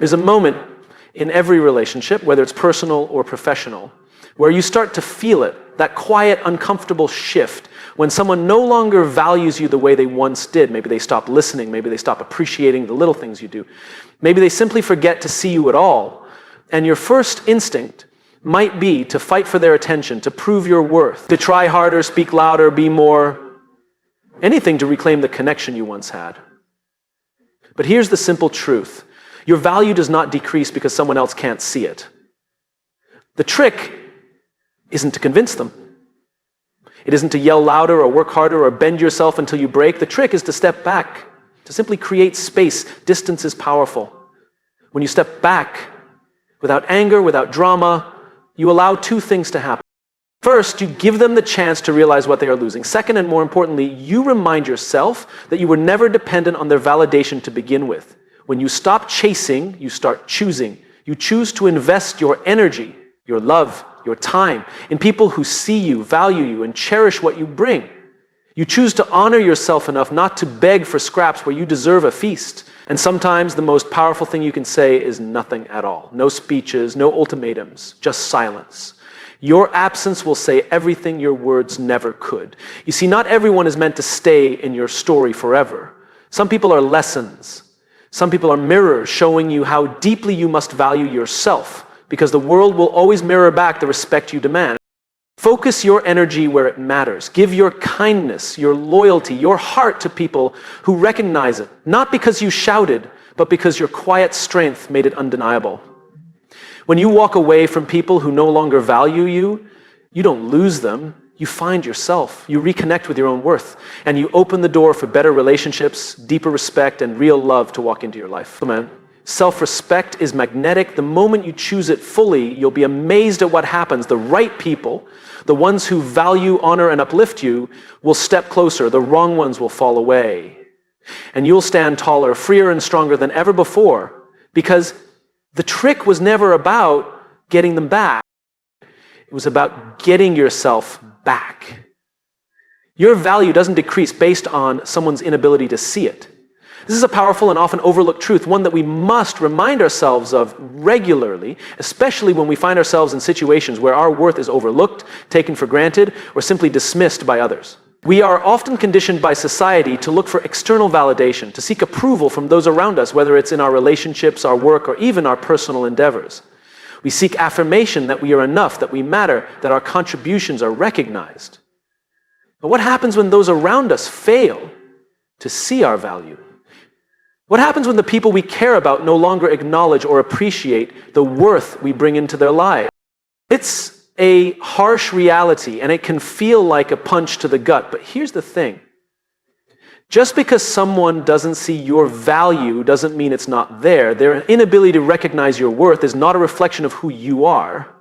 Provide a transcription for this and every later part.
There's a moment in every relationship, whether it's personal or professional, where you start to feel it, that quiet, uncomfortable shift when someone no longer values you the way they once did. Maybe they stop listening, maybe they stop appreciating the little things you do. Maybe they simply forget to see you at all. And your first instinct might be to fight for their attention, to prove your worth, to try harder, speak louder, be more, anything to reclaim the connection you once had. But here's the simple truth. Your value does not decrease because someone else can't see it. The trick isn't to convince them. It isn't to yell louder or work harder or bend yourself until you break. The trick is to step back, to simply create space. Distance is powerful. When you step back, without anger, without drama, you allow two things to happen. First, you give them the chance to realize what they are losing. Second, and more importantly, you remind yourself that you were never dependent on their validation to begin with. When you stop chasing, you start choosing. You choose to invest your energy, your love, your time in people who see you, value you, and cherish what you bring. You choose to honor yourself enough not to beg for scraps where you deserve a feast. And sometimes the most powerful thing you can say is nothing at all. No speeches, no ultimatums, just silence. Your absence will say everything your words never could. You see, not everyone is meant to stay in your story forever. Some people are lessons. Some people are mirrors showing you how deeply you must value yourself, because the world will always mirror back the respect you demand. Focus your energy where it matters. Give your kindness, your loyalty, your heart to people who recognize it, not because you shouted, but because your quiet strength made it undeniable. When you walk away from people who no longer value you, you don't lose them. You find yourself. You reconnect with your own worth. And you open the door for better relationships, deeper respect, and real love to walk into your life. Man, self-respect is magnetic. The moment you choose it fully, you'll be amazed at what happens. The right people, the ones who value, honor, and uplift you, will step closer. The wrong ones will fall away. And you'll stand taller, freer, and stronger than ever before, because the trick was never about getting them back. It was about getting yourself back. Your value doesn't decrease based on someone's inability to see it. This is a powerful and often overlooked truth, one that we must remind ourselves of regularly, especially when we find ourselves in situations where our worth is overlooked, taken for granted, or simply dismissed by others. We are often conditioned by society to look for external validation, to seek approval from those around us, whether it's in our relationships, our work, or even our personal endeavors. We seek affirmation that we are enough, that we matter, that our contributions are recognized. But what happens when those around us fail to see our value? What happens when the people we care about no longer acknowledge or appreciate the worth we bring into their lives? It's a harsh reality, and it can feel like a punch to the gut. But here's the thing. Just because someone doesn't see your value doesn't mean it's not there. Their inability to recognize your worth is not a reflection of who you are.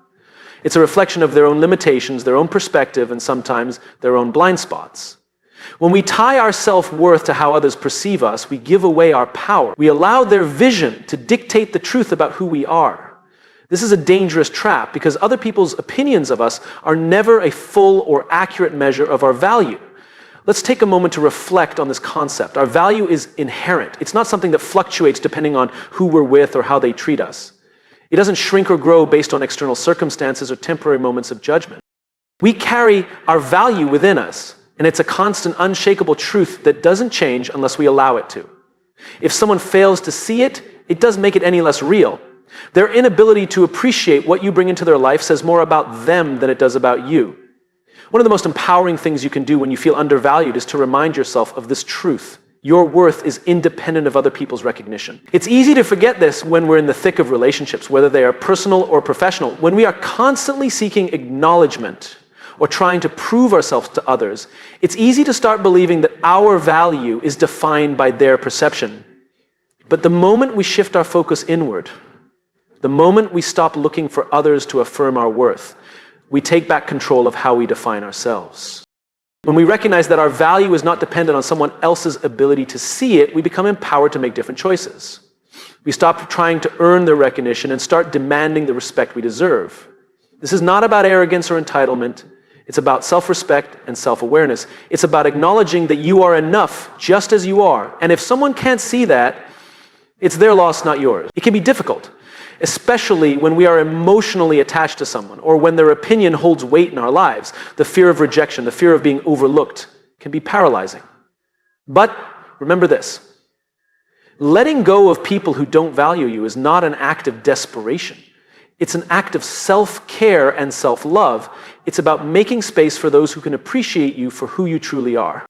It's a reflection of their own limitations, their own perspective, and sometimes their own blind spots. When we tie our self-worth to how others perceive us, we give away our power. We allow their vision to dictate the truth about who we are. This is a dangerous trap because other people's opinions of us are never a full or accurate measure of our value. Let's take a moment to reflect on this concept. Our value is inherent. It's not something that fluctuates depending on who we're with or how they treat us. It doesn't shrink or grow based on external circumstances or temporary moments of judgment. We carry our value within us, and it's a constant, unshakable truth that doesn't change unless we allow it to. If someone fails to see it, it doesn't make it any less real. Their inability to appreciate what you bring into their life says more about them than it does about you. One of the most empowering things you can do when you feel undervalued is to remind yourself of this truth. Your worth is independent of other people's recognition. It's easy to forget this when we're in the thick of relationships, whether they are personal or professional. When we are constantly seeking acknowledgement or trying to prove ourselves to others, it's easy to start believing that our value is defined by their perception. But the moment we shift our focus inward, the moment we stop looking for others to affirm our worth, we take back control of how we define ourselves. When we recognize that our value is not dependent on someone else's ability to see it, we become empowered to make different choices. We stop trying to earn their recognition and start demanding the respect we deserve. This is not about arrogance or entitlement. It's about self-respect and self-awareness. It's about acknowledging that you are enough just as you are. And if someone can't see that, It's their loss, not yours. It can be difficult, especially when we are emotionally attached to someone or when their opinion holds weight in our lives. The fear of rejection, the fear of being overlooked can be paralyzing. But remember this, letting go of people who don't value you is not an act of desperation. It's an act of self-care and self-love. It's about making space for those who can appreciate you for who you truly are.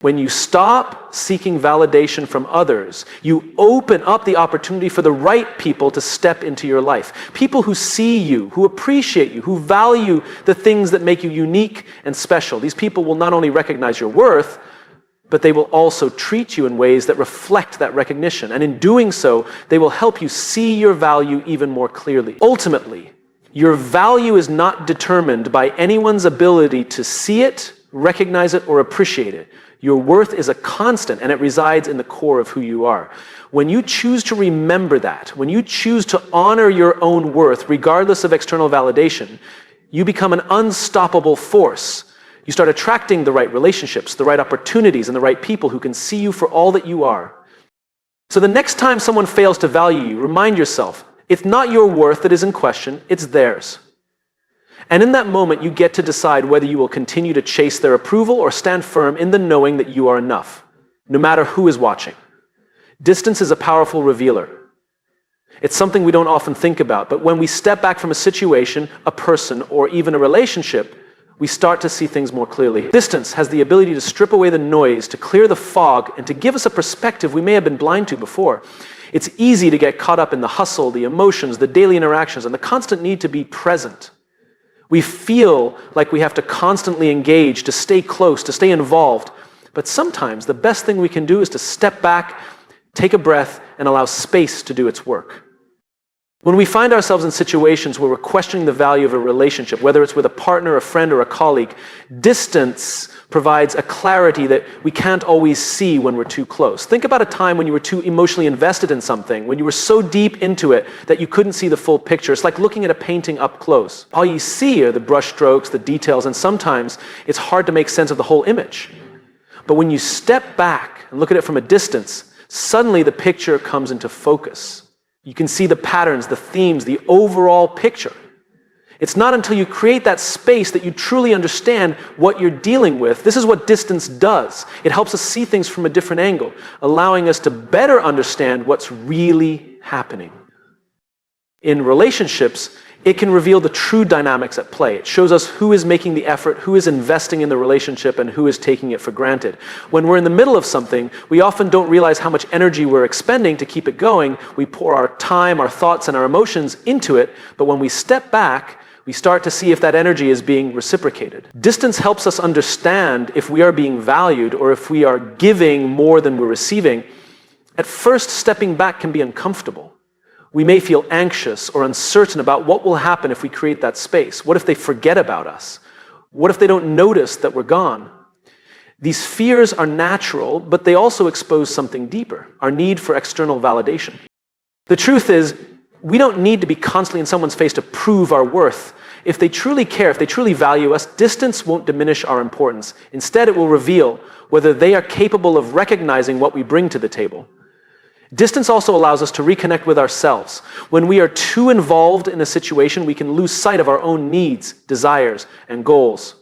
When you stop seeking validation from others, you open up the opportunity for the right people to step into your life. People who see you, who appreciate you, who value the things that make you unique and special. These people will not only recognize your worth, but they will also treat you in ways that reflect that recognition. And in doing so, they will help you see your value even more clearly. Ultimately, your value is not determined by anyone's ability to see it, recognize it, or appreciate it. Your worth is a constant, and it resides in the core of who you are. When you choose to remember that, when you choose to honor your own worth, regardless of external validation, you become an unstoppable force. You start attracting the right relationships, the right opportunities, and the right people who can see you for all that you are. So the next time someone fails to value you, remind yourself, it's not your worth that is in question, it's theirs. And in that moment, you get to decide whether you will continue to chase their approval or stand firm in the knowing that you are enough, no matter who is watching. Distance is a powerful revealer. It's something we don't often think about, but when we step back from a situation, a person, or even a relationship, we start to see things more clearly. Distance has the ability to strip away the noise, to clear the fog, and to give us a perspective we may have been blind to before. It's easy to get caught up in the hustle, the emotions, the daily interactions, and the constant need to be present. We feel like we have to constantly engage, to stay close, to stay involved. But sometimes the best thing we can do is to step back, take a breath, and allow space to do its work. When we find ourselves in situations where we're questioning the value of a relationship, whether it's with a partner, a friend, or a colleague, distance provides a clarity that we can't always see when we're too close. Think about a time when you were too emotionally invested in something, when you were so deep into it that you couldn't see the full picture. It's like looking at a painting up close. All you see are the brush strokes, the details, and sometimes it's hard to make sense of the whole image. But when you step back and look at it from a distance, suddenly the picture comes into focus. You can see the patterns, the themes, the overall picture. It's not until you create that space that you truly understand what you're dealing with. This is what distance does. It helps us see things from a different angle, allowing us to better understand what's really happening. In relationships, it can reveal the true dynamics at play. It shows us who is making the effort, who is investing in the relationship, and who is taking it for granted. When we're in the middle of something, we often don't realize how much energy we're expending to keep it going. We pour our time, our thoughts, and our emotions into it, but when we step back, we start to see if that energy is being reciprocated. Distance helps us understand if we are being valued or if we are giving more than we're receiving. At first, stepping back can be uncomfortable. We may feel anxious or uncertain about what will happen if we create that space. What if they forget about us? What if they don't notice that we're gone? These fears are natural, but they also expose something deeper, our need for external validation. The truth is, we don't need to be constantly in someone's face to prove our worth. If they truly care, if they truly value us, distance won't diminish our importance. Instead, it will reveal whether they are capable of recognizing what we bring to the table. Distance also allows us to reconnect with ourselves. When we are too involved in a situation, we can lose sight of our own needs, desires, and goals.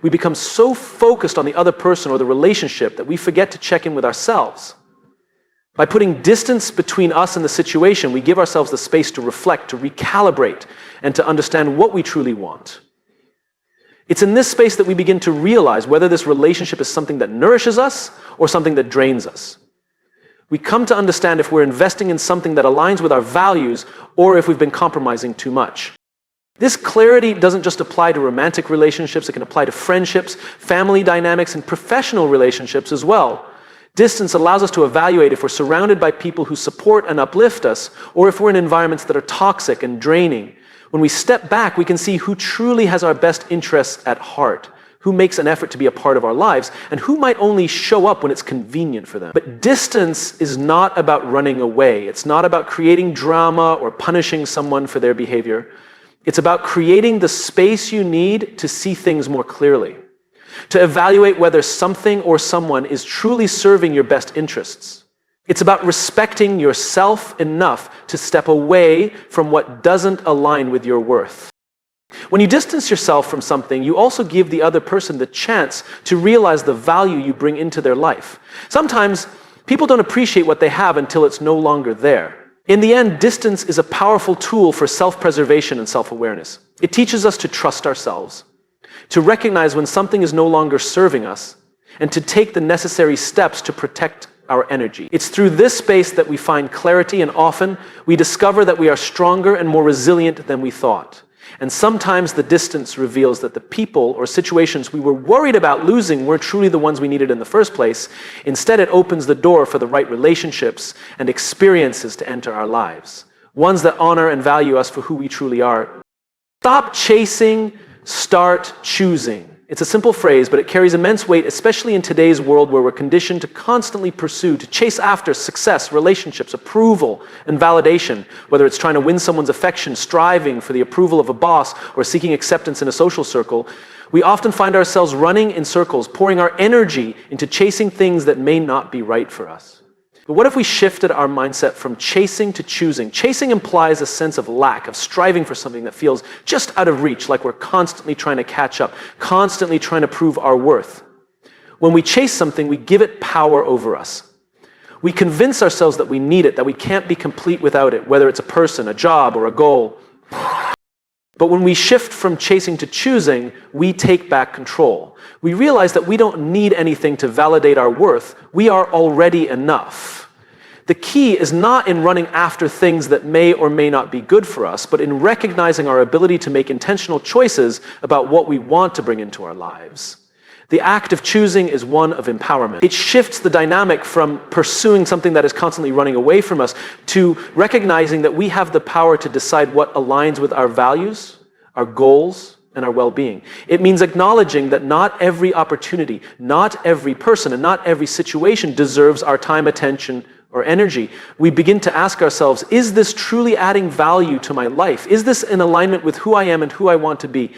We become so focused on the other person or the relationship that we forget to check in with ourselves. By putting distance between us and the situation, we give ourselves the space to reflect, to recalibrate, and to understand what we truly want. It's in this space that we begin to realize whether this relationship is something that nourishes us or something that drains us. We come to understand if we're investing in something that aligns with our values or if we've been compromising too much. This clarity doesn't just apply to romantic relationships, it can apply to friendships, family dynamics, and professional relationships as well. Distance allows us to evaluate if we're surrounded by people who support and uplift us, or if we're in environments that are toxic and draining. When we step back, we can see who truly has our best interests at heart, who makes an effort to be a part of our lives, and who might only show up when it's convenient for them. But distance is not about running away. It's not about creating drama or punishing someone for their behavior. It's about creating the space you need to see things more clearly, to evaluate whether something or someone is truly serving your best interests. It's about respecting yourself enough to step away from what doesn't align with your worth. When you distance yourself from something, you also give the other person the chance to realize the value you bring into their life. Sometimes people don't appreciate what they have until it's no longer there. In the end, distance is a powerful tool for self-preservation and self-awareness. It teaches us to trust ourselves, to recognize when something is no longer serving us, and to take the necessary steps to protect our energy. It's through this space that we find clarity, and often we discover that we are stronger and more resilient than we thought. And sometimes the distance reveals that the people or situations we were worried about losing weren't truly the ones we needed in the first place. Instead, it opens the door for the right relationships and experiences to enter our lives, ones that honor and value us for who we truly are. Stop chasing, start choosing. It's a simple phrase, but it carries immense weight, especially in today's world where we're conditioned to constantly pursue, to chase after success, relationships, approval, and validation, whether it's trying to win someone's affection, striving for the approval of a boss, or seeking acceptance in a social circle. We often find ourselves running in circles, pouring our energy into chasing things that may not be right for us. But what if we shifted our mindset from chasing to choosing? Chasing implies a sense of lack, of striving for something that feels just out of reach, like we're constantly trying to catch up, constantly trying to prove our worth. When we chase something, we give it power over us. We convince ourselves that we need it, that we can't be complete without it, whether it's a person, a job, or a goal. But when we shift from chasing to choosing, we take back control. We realize that we don't need anything to validate our worth. We are already enough. The key is not in running after things that may or may not be good for us, but in recognizing our ability to make intentional choices about what we want to bring into our lives. The act of choosing is one of empowerment. It shifts the dynamic from pursuing something that is constantly running away from us to recognizing that we have the power to decide what aligns with our values, our goals, and our well-being. It means acknowledging that not every opportunity, not every person, and not every situation deserves our time, attention, or energy. We begin to ask ourselves, is this truly adding value to my life? Is this in alignment with who I am and who I want to be?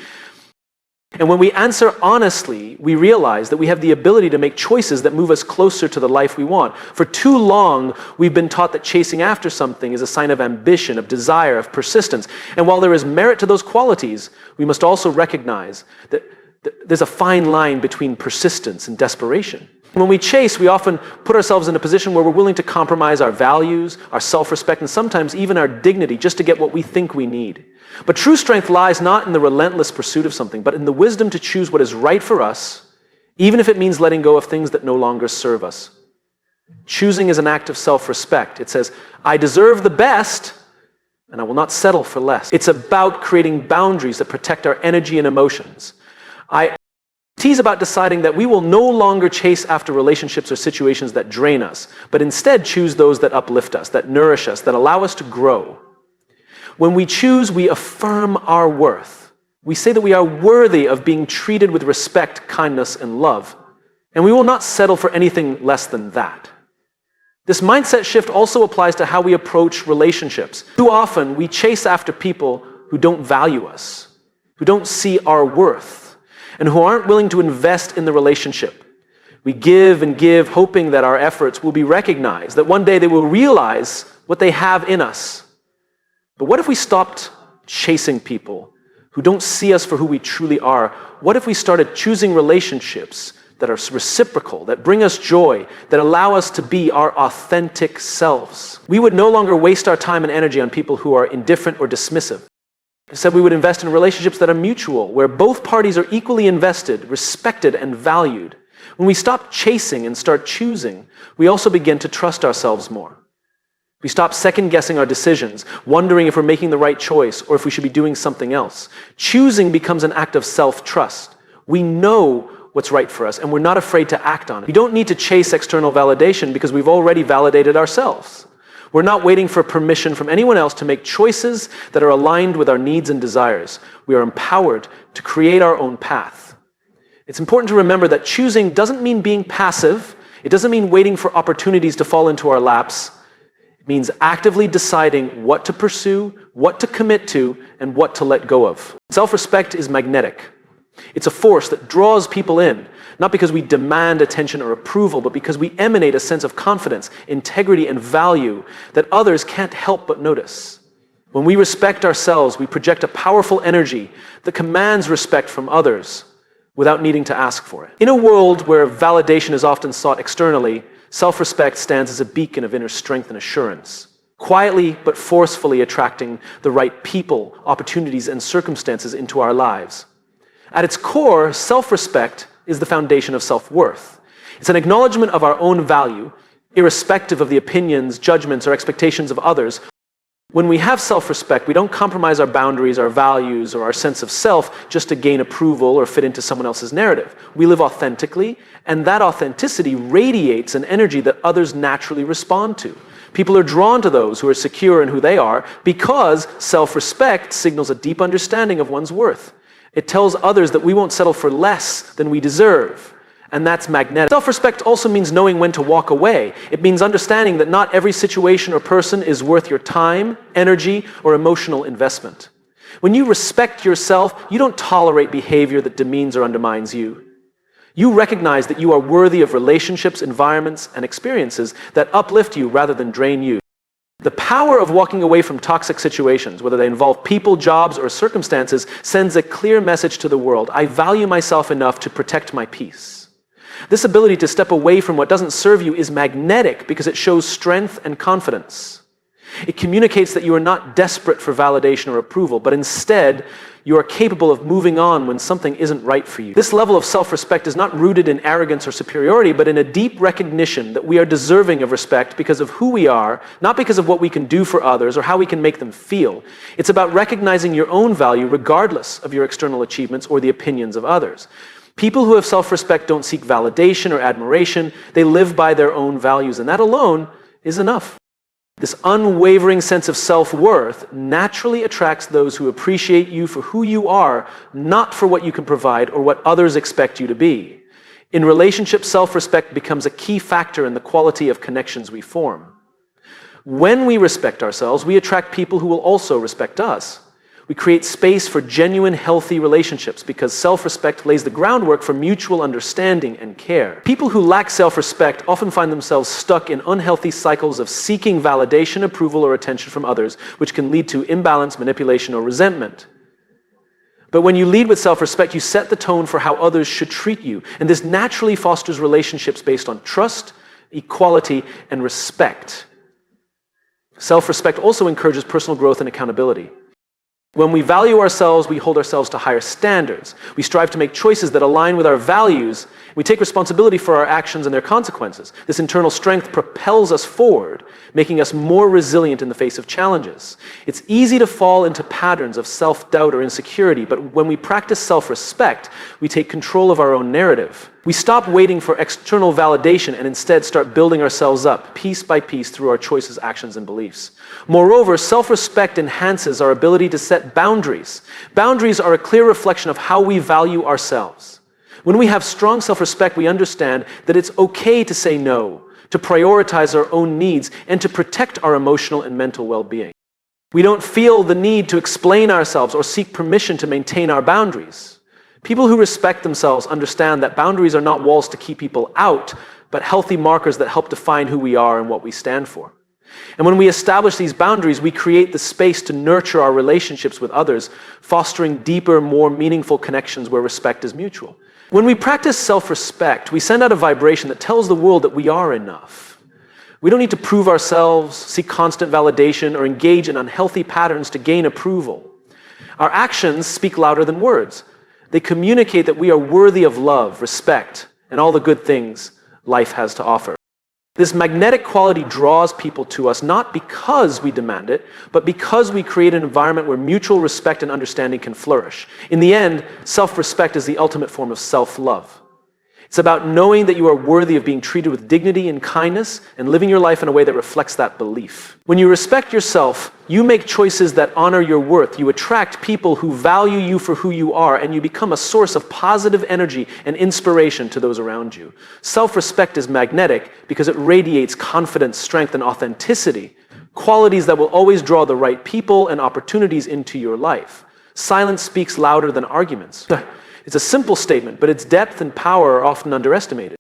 And when we answer honestly, we realize that we have the ability to make choices that move us closer to the life we want. For too long, we've been taught that chasing after something is a sign of ambition, of desire, of persistence. And while there is merit to those qualities, we must also recognize that there's a fine line between persistence and desperation. When we chase, we often put ourselves in a position where we're willing to compromise our values, our self-respect, and sometimes even our dignity just to get what we think we need. But true strength lies not in the relentless pursuit of something, but in the wisdom to choose what is right for us, even if it means letting go of things that no longer serve us. Choosing is an act of self-respect. It says, I deserve the best, and I will not settle for less. It's about creating boundaries that protect our energy and emotions. It is about deciding that we will no longer chase after relationships or situations that drain us, but instead choose those that uplift us, that nourish us, that allow us to grow. When we choose, we affirm our worth. We say that we are worthy of being treated with respect, kindness, and love. And we will not settle for anything less than that. This mindset shift also applies to how we approach relationships. Too often, we chase after people who don't value us, who don't see our worth, and who aren't willing to invest in the relationship. We give and give, hoping that our efforts will be recognized, that one day they will realize what they have in us. But what if we stopped chasing people who don't see us for who we truly are? What if we started choosing relationships that are reciprocal, that bring us joy, that allow us to be our authentic selves? We would no longer waste our time and energy on people who are indifferent or dismissive. Instead, we would invest in relationships that are mutual, where both parties are equally invested, respected, and valued. When we stop chasing and start choosing, we also begin to trust ourselves more. We stop second-guessing our decisions, wondering if we're making the right choice or if we should be doing something else. Choosing becomes an act of self-trust. We know what's right for us, and we're not afraid to act on it. We don't need to chase external validation because we've already validated ourselves. We're not waiting for permission from anyone else to make choices that are aligned with our needs and desires. We are empowered to create our own path. It's important to remember that choosing doesn't mean being passive. It doesn't mean waiting for opportunities to fall into our laps. It means actively deciding what to pursue, what to commit to, and what to let go of. Self-respect is magnetic. It's a force that draws people in, not because we demand attention or approval, but because we emanate a sense of confidence, integrity, and value that others can't help but notice. When we respect ourselves, we project a powerful energy that commands respect from others without needing to ask for it. In a world where validation is often sought externally, self-respect stands as a beacon of inner strength and assurance, quietly but forcefully attracting the right people, opportunities, and circumstances into our lives. At its core, self-respect is the foundation of self-worth. It's an acknowledgement of our own value, irrespective of the opinions, judgments, or expectations of others. When we have self-respect, we don't compromise our boundaries, our values, or our sense of self just to gain approval or fit into someone else's narrative. We live authentically, and that authenticity radiates an energy that others naturally respond to. People are drawn to those who are secure in who they are because self-respect signals a deep understanding of one's worth. It tells others that we won't settle for less than we deserve. And that's magnetic. Self-respect also means knowing when to walk away. It means understanding that not every situation or person is worth your time, energy, or emotional investment. When you respect yourself, you don't tolerate behavior that demeans or undermines you. You recognize that you are worthy of relationships, environments, and experiences that uplift you rather than drain you. The power of walking away from toxic situations, whether they involve people, jobs, or circumstances, sends a clear message to the world. I value myself enough to protect my peace. This ability to step away from what doesn't serve you is magnetic because it shows strength and confidence. It communicates that you are not desperate for validation or approval, but instead, you are capable of moving on when something isn't right for you. This level of self-respect is not rooted in arrogance or superiority, but in a deep recognition that we are deserving of respect because of who we are, not because of what we can do for others or how we can make them feel. It's about recognizing your own value regardless of your external achievements or the opinions of others. People who have self-respect don't seek validation or admiration. They live by their own values, and that alone is enough. This unwavering sense of self-worth naturally attracts those who appreciate you for who you are, not for what you can provide or what others expect you to be. In relationships, self-respect becomes a key factor in the quality of connections we form. When we respect ourselves, we attract people who will also respect us. We create space for genuine, healthy relationships because self-respect lays the groundwork for mutual understanding and care. People who lack self-respect often find themselves stuck in unhealthy cycles of seeking validation, approval, or attention from others, which can lead to imbalance, manipulation, or resentment. But when you lead with self-respect, you set the tone for how others should treat you, and this naturally fosters relationships based on trust, equality, and respect. Self-respect also encourages personal growth and accountability. When we value ourselves, we hold ourselves to higher standards. We strive to make choices that align with our values. We take responsibility for our actions and their consequences. This internal strength propels us forward, making us more resilient in the face of challenges. It's easy to fall into patterns of self-doubt or insecurity, but when we practice self-respect, we take control of our own narrative. We stop waiting for external validation and instead start building ourselves up, piece by piece, through our choices, actions, and beliefs. Moreover, self-respect enhances our ability to set boundaries. Boundaries are a clear reflection of how we value ourselves. When we have strong self-respect, we understand that it's okay to say no, to prioritize our own needs, and to protect our emotional and mental well-being. We don't feel the need to explain ourselves or seek permission to maintain our boundaries. People who respect themselves understand that boundaries are not walls to keep people out, but healthy markers that help define who we are and what we stand for. And when we establish these boundaries, we create the space to nurture our relationships with others, fostering deeper, more meaningful connections where respect is mutual. When we practice self-respect, we send out a vibration that tells the world that we are enough. We don't need to prove ourselves, seek constant validation, or engage in unhealthy patterns to gain approval. Our actions speak louder than words. They communicate that we are worthy of love, respect, and all the good things life has to offer. This magnetic quality draws people to us not because we demand it, but because we create an environment where mutual respect and understanding can flourish. In the end, self-respect is the ultimate form of self-love. It's about knowing that you are worthy of being treated with dignity and kindness and living your life in a way that reflects that belief. When you respect yourself, you make choices that honor your worth. You attract people who value you for who you are, and you become a source of positive energy and inspiration to those around you. Self-respect is magnetic because it radiates confidence, strength, and authenticity, qualities that will always draw the right people and opportunities into your life. Silence speaks louder than arguments. It's a simple statement, but its depth and power are often underestimated.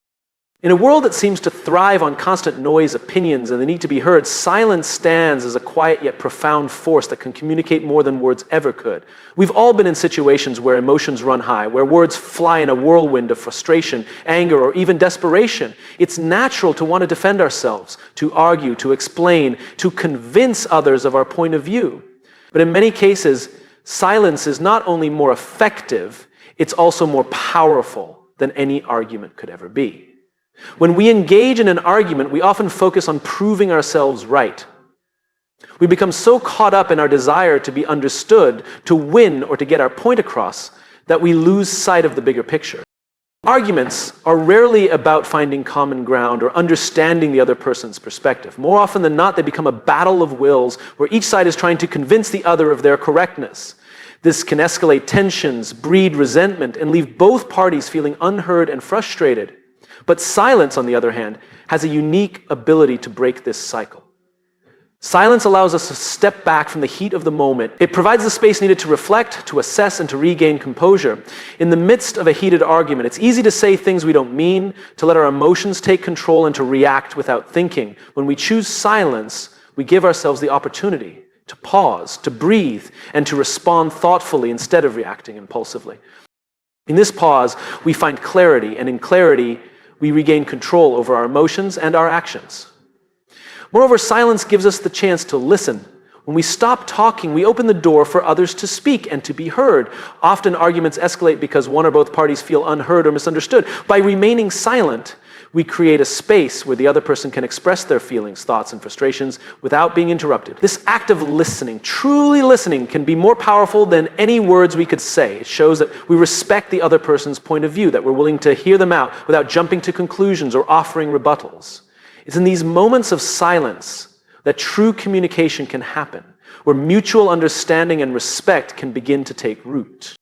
In a world that seems to thrive on constant noise, opinions, and the need to be heard, silence stands as a quiet yet profound force that can communicate more than words ever could. We've all been in situations where emotions run high, where words fly in a whirlwind of frustration, anger, or even desperation. It's natural to want to defend ourselves, to argue, to explain, to convince others of our point of view. But in many cases, silence is not only more effective, it's also more powerful than any argument could ever be. When we engage in an argument, we often focus on proving ourselves right. We become so caught up in our desire to be understood, to win, or to get our point across, that we lose sight of the bigger picture. Arguments are rarely about finding common ground or understanding the other person's perspective. More often than not, they become a battle of wills where each side is trying to convince the other of their correctness. This can escalate tensions, breed resentment, and leave both parties feeling unheard and frustrated. But silence, on the other hand, has a unique ability to break this cycle. Silence allows us to step back from the heat of the moment. It provides the space needed to reflect, to assess, and to regain composure. In the midst of a heated argument, it's easy to say things we don't mean, to let our emotions take control, and to react without thinking. When we choose silence, we give ourselves the opportunity to pause, to breathe, and to respond thoughtfully instead of reacting impulsively. In this pause, we find clarity, and in clarity, we regain control over our emotions and our actions. Moreover, silence gives us the chance to listen. When we stop talking, we open the door for others to speak and to be heard. Often arguments escalate because one or both parties feel unheard or misunderstood. By remaining silent, we create a space where the other person can express their feelings, thoughts, and frustrations without being interrupted. This act of listening, truly listening, can be more powerful than any words we could say. It shows that we respect the other person's point of view, that we're willing to hear them out without jumping to conclusions or offering rebuttals. It's in these moments of silence that true communication can happen, where mutual understanding and respect can begin to take root.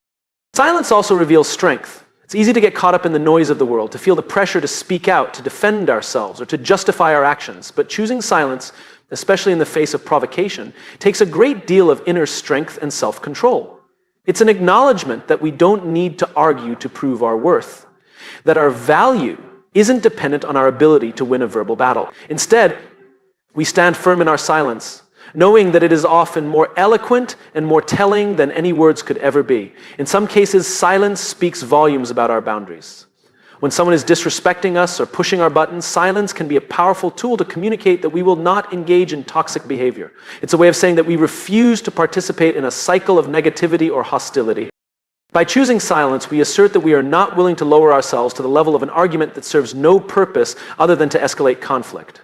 Silence also reveals strength. It's easy to get caught up in the noise of the world, to feel the pressure to speak out, to defend ourselves, or to justify our actions. But choosing silence, especially in the face of provocation, takes a great deal of inner strength and self-control. It's an acknowledgement that we don't need to argue to prove our worth, that our value isn't dependent on our ability to win a verbal battle. Instead, we stand firm in our silence, knowing that it is often more eloquent and more telling than any words could ever be. In some cases, silence speaks volumes about our boundaries. When someone is disrespecting us or pushing our buttons, silence can be a powerful tool to communicate that we will not engage in toxic behavior. It's a way of saying that we refuse to participate in a cycle of negativity or hostility. By choosing silence, we assert that we are not willing to lower ourselves to the level of an argument that serves no purpose other than to escalate conflict.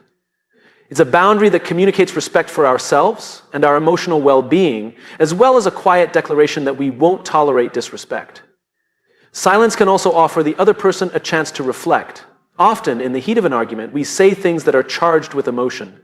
It's a boundary that communicates respect for ourselves and our emotional well-being, as well as a quiet declaration that we won't tolerate disrespect. Silence can also offer the other person a chance to reflect. Often, in the heat of an argument, we say things that are charged with emotion,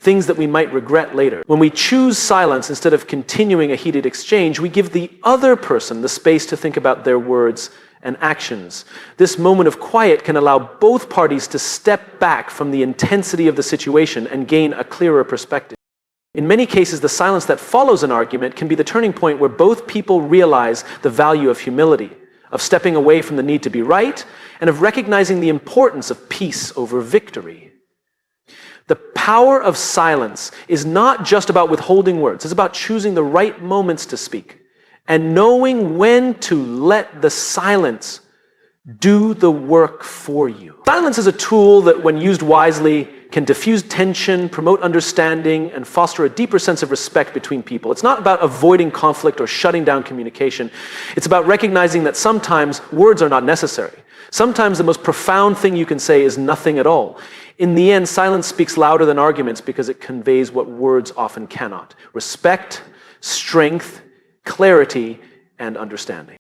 things that we might regret later. When we choose silence instead of continuing a heated exchange, we give the other person the space to think about their words and actions. This moment of quiet can allow both parties to step back from the intensity of the situation and gain a clearer perspective. In many cases, the silence that follows an argument can be the turning point where both people realize the value of humility, of stepping away from the need to be right, and of recognizing the importance of peace over victory. The power of silence is not just about withholding words. It's about choosing the right moments to speak and knowing when to let the silence do the work for you. Silence is a tool that, when used wisely, can diffuse tension, promote understanding, and foster a deeper sense of respect between people. It's not about avoiding conflict or shutting down communication. It's about recognizing that sometimes words are not necessary. Sometimes the most profound thing you can say is nothing at all. In the end, silence speaks louder than arguments because it conveys what words often cannot: respect, strength, clarity, and understanding.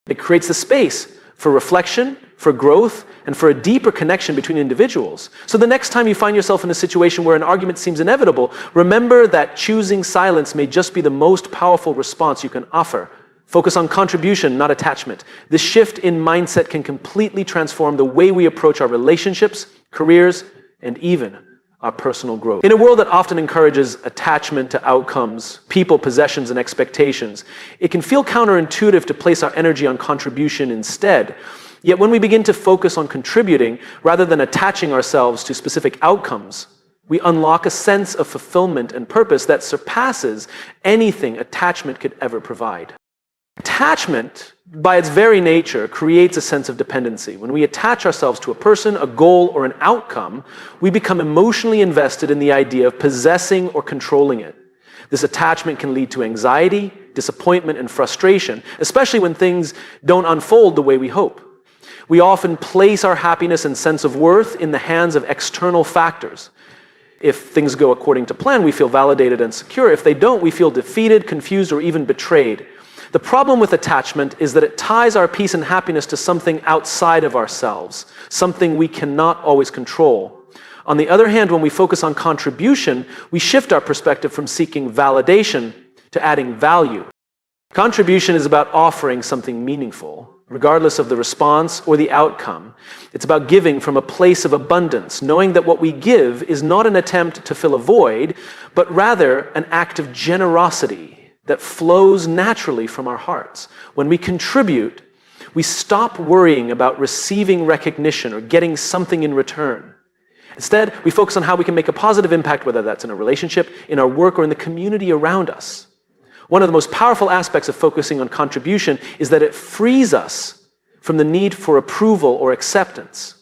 It creates the space for reflection, for growth, and for a deeper connection between individuals. So the next time you find yourself in a situation where an argument seems inevitable, remember that choosing silence may just be the most powerful response you can offer. Focus on contribution, not attachment. This shift in mindset can completely transform the way we approach our relationships, careers, and even our personal growth. In a world that often encourages attachment to outcomes, people, possessions, and expectations, it can feel counterintuitive to place our energy on contribution instead. Yet when we begin to focus on contributing rather than attaching ourselves to specific outcomes, we unlock a sense of fulfillment and purpose that surpasses anything attachment could ever provide. Attachment, by its very nature, creates a sense of dependency. When we attach ourselves to a person, a goal, or an outcome, we become emotionally invested in the idea of possessing or controlling it. This attachment can lead to anxiety, disappointment, and frustration, especially when things don't unfold the way we hope. We often place our happiness and sense of worth in the hands of external factors. If things go according to plan, we feel validated and secure. If they don't, we feel defeated, confused, or even betrayed. The problem with attachment is that it ties our peace and happiness to something outside of ourselves, something we cannot always control. On the other hand, when we focus on contribution, we shift our perspective from seeking validation to adding value. Contribution is about offering something meaningful, regardless of the response or the outcome. It's about giving from a place of abundance, knowing that what we give is not an attempt to fill a void, but rather an act of generosity that flows naturally from our hearts. When we contribute, we stop worrying about receiving recognition or getting something in return. Instead, we focus on how we can make a positive impact, whether that's in a relationship, in our work, or in the community around us. One of the most powerful aspects of focusing on contribution is that it frees us from the need for approval or acceptance.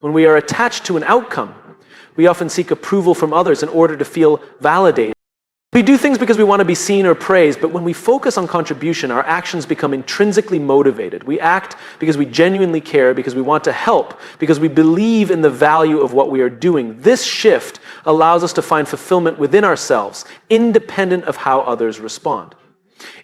When we are attached to an outcome, we often seek approval from others in order to feel validated. We do things because we want to be seen or praised, but when we focus on contribution, our actions become intrinsically motivated. We act because we genuinely care, because we want to help, because we believe in the value of what we are doing. This shift allows us to find fulfillment within ourselves, independent of how others respond.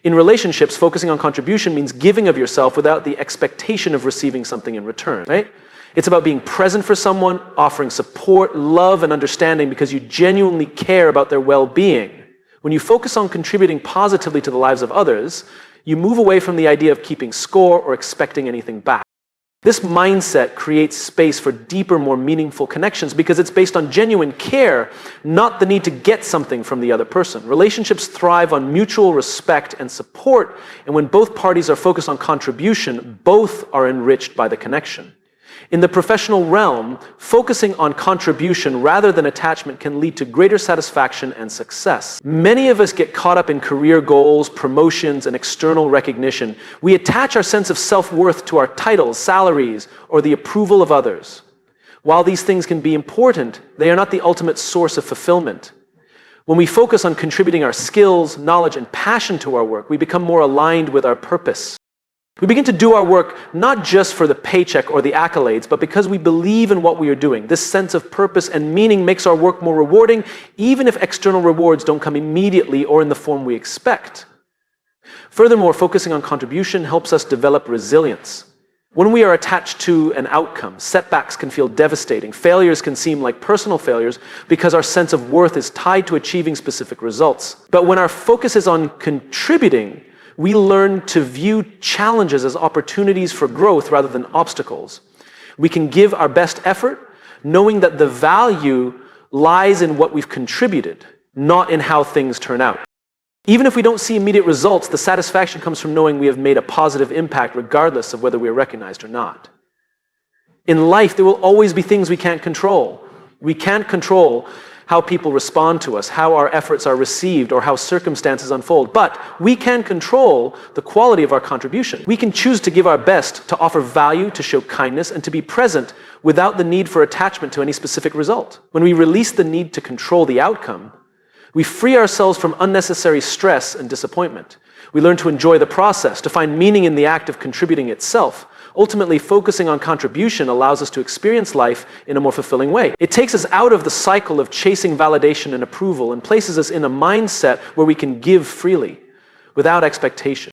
In relationships, focusing on contribution means giving of yourself without the expectation of receiving something in return, right? It's about being present for someone, offering support, love, and understanding because you genuinely care about their well-being. When you focus on contributing positively to the lives of others, you move away from the idea of keeping score or expecting anything back. This mindset creates space for deeper, more meaningful connections because it's based on genuine care, not the need to get something from the other person. Relationships thrive on mutual respect and support, and when both parties are focused on contribution, both are enriched by the connection. In the professional realm, focusing on contribution rather than attachment can lead to greater satisfaction and success. Many of us get caught up in career goals, promotions, and external recognition. We attach our sense of self-worth to our titles, salaries, or the approval of others. While these things can be important, they are not the ultimate source of fulfillment. When we focus on contributing our skills, knowledge, and passion to our work, we become more aligned with our purpose. We begin to do our work not just for the paycheck or the accolades, but because we believe in what we are doing. This sense of purpose and meaning makes our work more rewarding, even if external rewards don't come immediately or in the form we expect. Furthermore, focusing on contribution helps us develop resilience. When we are attached to an outcome, setbacks can feel devastating. Failures can seem like personal failures because our sense of worth is tied to achieving specific results. But when our focus is on contributing, we learn to view challenges as opportunities for growth rather than obstacles. We can give our best effort, knowing that the value lies in what we've contributed, not in how things turn out. Even if we don't see immediate results, the satisfaction comes from knowing we have made a positive impact regardless of whether we are recognized or not. In life, there will always be things we can't control. We can't control how people respond to us, how our efforts are received, or how circumstances unfold. But we can control the quality of our contribution. We can choose to give our best, to offer value, to show kindness, and to be present without the need for attachment to any specific result. When we release the need to control the outcome, we free ourselves from unnecessary stress and disappointment. We learn to enjoy the process, to find meaning in the act of contributing itself. Ultimately, focusing on contribution allows us to experience life in a more fulfilling way. It takes us out of the cycle of chasing validation and approval and places us in a mindset where we can give freely, without expectation.